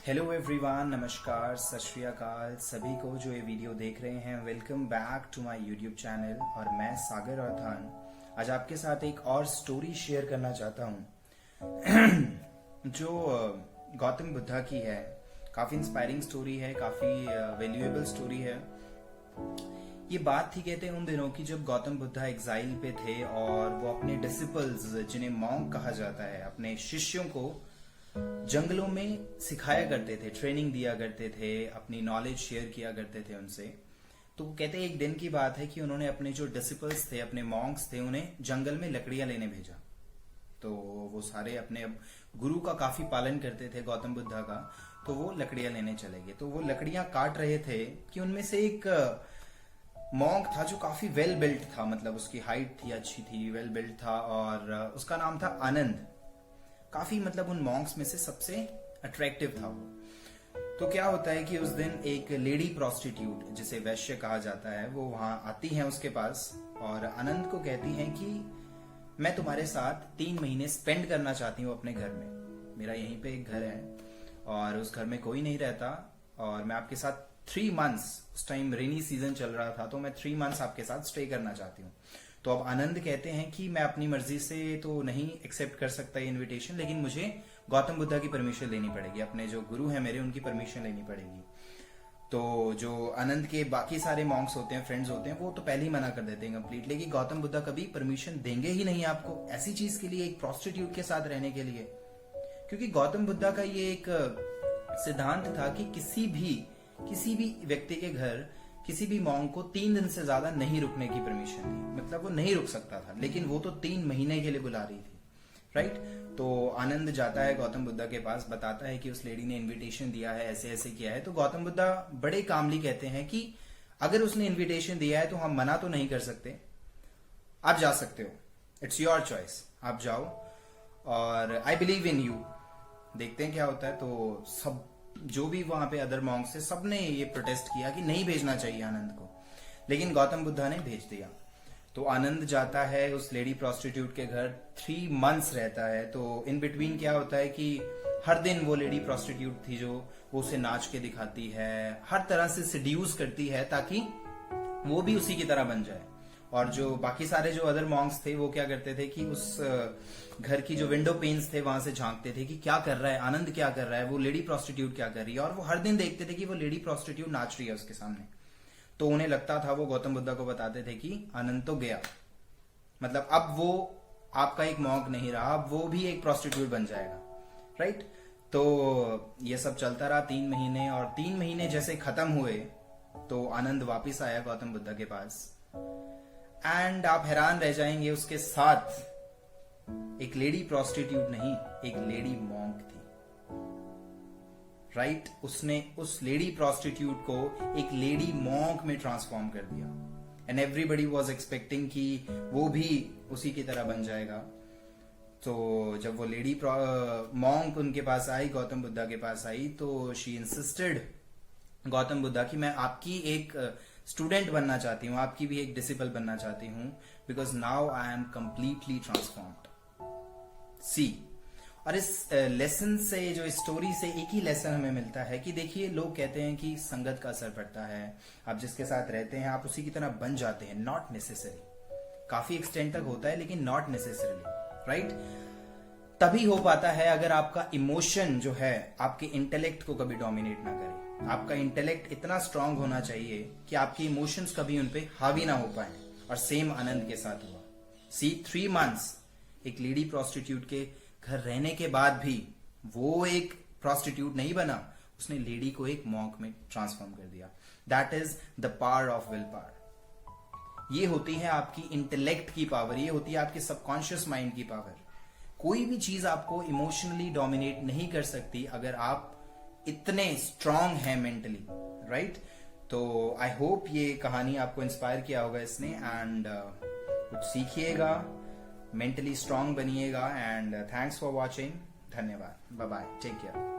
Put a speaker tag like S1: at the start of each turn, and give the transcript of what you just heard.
S1: Hello everyone, नमस्कार, सत श्री अकाल सभी को जो ये वीडियो देख रहे हैं। Welcome back to my YouTube channel और मैं सागर अर्थान आज आपके साथ एक और स्टोरी शेयर करना चाहता हूँ जो गौतम बुद्धा की है। काफी इंस्पायरिंग स्टोरी है, काफी वैल्यूएबल स्टोरी है। ये बात थी कहते हैं उन दिनों की जब गौतम बुद्धा एग्जाइल पे थे और वो अपने डिसिपल्स जिन्हें मॉन्क कहा जाता है, अपने शिष्यों को जंगलों में सिखाया करते थे, ट्रेनिंग दिया करते थे, अपनी नॉलेज शेयर किया करते थे उनसे। तो वो कहते हैं एक दिन की बात है कि उन्होंने अपने जो डिसिपल्स थे, अपने मॉन्क्स थे, उन्हें जंगल में लकड़ियां लेने भेजा। तो वो सारे अपने गुरु का काफी पालन करते थे, गौतम बुद्धा का। तो वो लकड़ियां लेने चले गए। तो वो लकड़ियां काट रहे थे कि उनमें से एक मॉन्क था जो काफी वेल बिल्ट था, मतलब उसकी हाइट थी, अच्छी थी, वेल बिल्ट था और उसका नाम था आनंद। काफी मतलब उन मॉन्क्स में से सबसे अट्रैक्टिव था वो। तो क्या होता है कि उस दिन एक लेडी प्रोस्टिट्यूट, जिसे वैश्य कहा जाता है, वो वहां आती हैं उसके पास और आनंद को कहती हैं कि मैं तुम्हारे साथ 3 महीने स्पेंड करना चाहती हूँ अपने घर में। मेरा यहीं पे एक घर है और उस घर में कोई नहीं रहता और मैं आपके साथ 3 मंथ्स, उस टाइम रेनी सीजन चल रहा था, तो मैं 3 मंथ्स आपके साथ स्टे करना चाहती हूँ। तो अब आनंद कहते हैं कि मैं अपनी मर्जी से तो नहीं एक्सेप्ट कर सकता ये इनविटेशन, लेकिन मुझे गौतम बुद्धा की परमिशन लेनी पड़ेगी, अपने जो गुरु है मेरे, उनकी परमिशन लेनी पड़ेगी। तो जो आनंद के बाकी सारे मॉन्क्स होते हैं, फ्रेंड्स होते हैं, वो तो पहले ही मना कर देते हैं कंप्लीटली कि गौतम बुद्धा कभी परमिशन देंगे ही नहीं आपको ऐसी चीज के लिए, एक प्रोस्टिट्यूट के साथ रहने के लिए। क्योंकि गौतम बुद्धा का ये एक सिद्धांत था कि किसी भी व्यक्ति के घर किसी भी मॉन्क को 3 दिन से ज्यादा नहीं रुकने की परमिशन दी। मतलब वो नहीं रुक सकता था, लेकिन वो तो 3 महीने के लिए बुला रही थी, राइट। तो आनंद जाता है गौतम बुद्धा के पास, बताता है कि उस लेडी ने इनविटेशन दिया है, ऐसे ऐसे किया है। तो गौतम बुद्धा बड़े कामली कहते हैं कि अगर उसने इनविटेशन दिया है तो हम मना तो नहीं कर सकते, आप जा सकते हो, इट्स योर चॉइस, आप जाओ और आई बिलीव इन यू, देखते हैं क्या होता है। तो सब जो भी वहां पे अदर मॉन्क्स थे, सबने ये प्रोटेस्ट किया कि नहीं भेजना चाहिए आनंद को, लेकिन गौतम बुद्धा ने भेज दिया। तो आनंद जाता है उस लेडी प्रोस्टिट्यूट के घर, 3 मंथ्स रहता है। तो इन बिटवीन क्या होता है कि हर दिन वो लेडी प्रोस्टिट्यूट थी जो वो उसे नाच के दिखाती है, हर तरह से सिड्यूस करती है ताकि वो भी उसी की तरह बन जाए। और जो बाकी सारे जो अदर मॉन्क्स थे वो क्या करते थे कि उस घर की जो विंडो पेन्स थे वहां से झांकते थे कि क्या कर रहा है आनंद, क्या कर रहा है, वो लेडी प्रोस्टिट्यूट क्या कर रही है। और वो हर दिन देखते थे कि वो लेडी प्रोस्टिट्यूट नाच रही है उसके सामने। तो उन्हें लगता था, वो गौतम बुद्धा को बताते थे कि आनंद तो गया, मतलब अब वो आपका एक मॉन्क नहीं रहा, अब वो भी एक प्रोस्टिट्यूट बन जाएगा, राइट। तो ये सब चलता रहा 3 महीने, और 3 महीने जैसे खत्म हुए तो आनंद वापिस आया गौतम बुद्धा के पास। एंड आप हैरान रह जाएंगे, उसके साथ एक लेडी प्रोस्टिट्यूट नहीं, एक लेडी मॉन्क थी, राइट। उसने उस लेडी प्रोस्टिट्यूट को एक लेडी मॉन्क में ट्रांसफॉर्म कर दिया। एंड एवरीबडी वाज एक्सपेक्टिंग कि वो भी उसी की तरह बन जाएगा। तो जब वो लेडी मॉन्क उनके पास आई, गौतम बुद्धा के पास आई, तो शी इंसिस्टेड गौतम बुद्धा की मैं आपकी एक स्टूडेंट बनना चाहती हूँ, आपकी भी एक डिसिपल बनना चाहती हूँ, because now I am completely transformed. See, और इस लेसन से, जो स्टोरी से एक ही लेसन हमें मिलता है कि देखिए, लोग कहते हैं कि संगत का असर पड़ता है, आप जिसके साथ रहते हैं आप उसी की तरह बन जाते हैं। नॉट नेसेसरी, काफी एक्सटेंड तक होता है लेकिन नॉट नेसेसरीली, राइट। तभी हो पाता है अगर आपका इमोशन जो है आपके इंटेलेक्ट को कभी डोमिनेट ना करे। आपका इंटेलेक्ट इतना स्ट्रांग होना चाहिए कि आपके इमोशंस कभी उन पे हावी ना हो पाए। और सेम आनंद के साथ हुआ। सी, 3 मंथ्स एक लेडी प्रोस्टिट्यूट के घर रहने के बाद भी वो एक प्रोस्टिट्यूट नहीं बना, उसने लेडी को एक मॉन्क में ट्रांसफॉर्म कर दिया। That is the power of will power. ये होती है आपकी इंटेलेक्ट की पावर, ये होती है आपके सबकॉन्शियस माइंड की पावर। कोई भी चीज आपको इमोशनली डोमिनेट नहीं कर सकती अगर आप इतने स्ट्रांग हैं मेंटली, राइट। तो आई होप ये कहानी आपको इंस्पायर किया होगा इसने, एंड कुछ सीखिएगा, मेंटली स्ट्रांग बनिएगा। एंड थैंक्स फॉर वॉचिंग, धन्यवाद, बाय बाय, टेक केयर।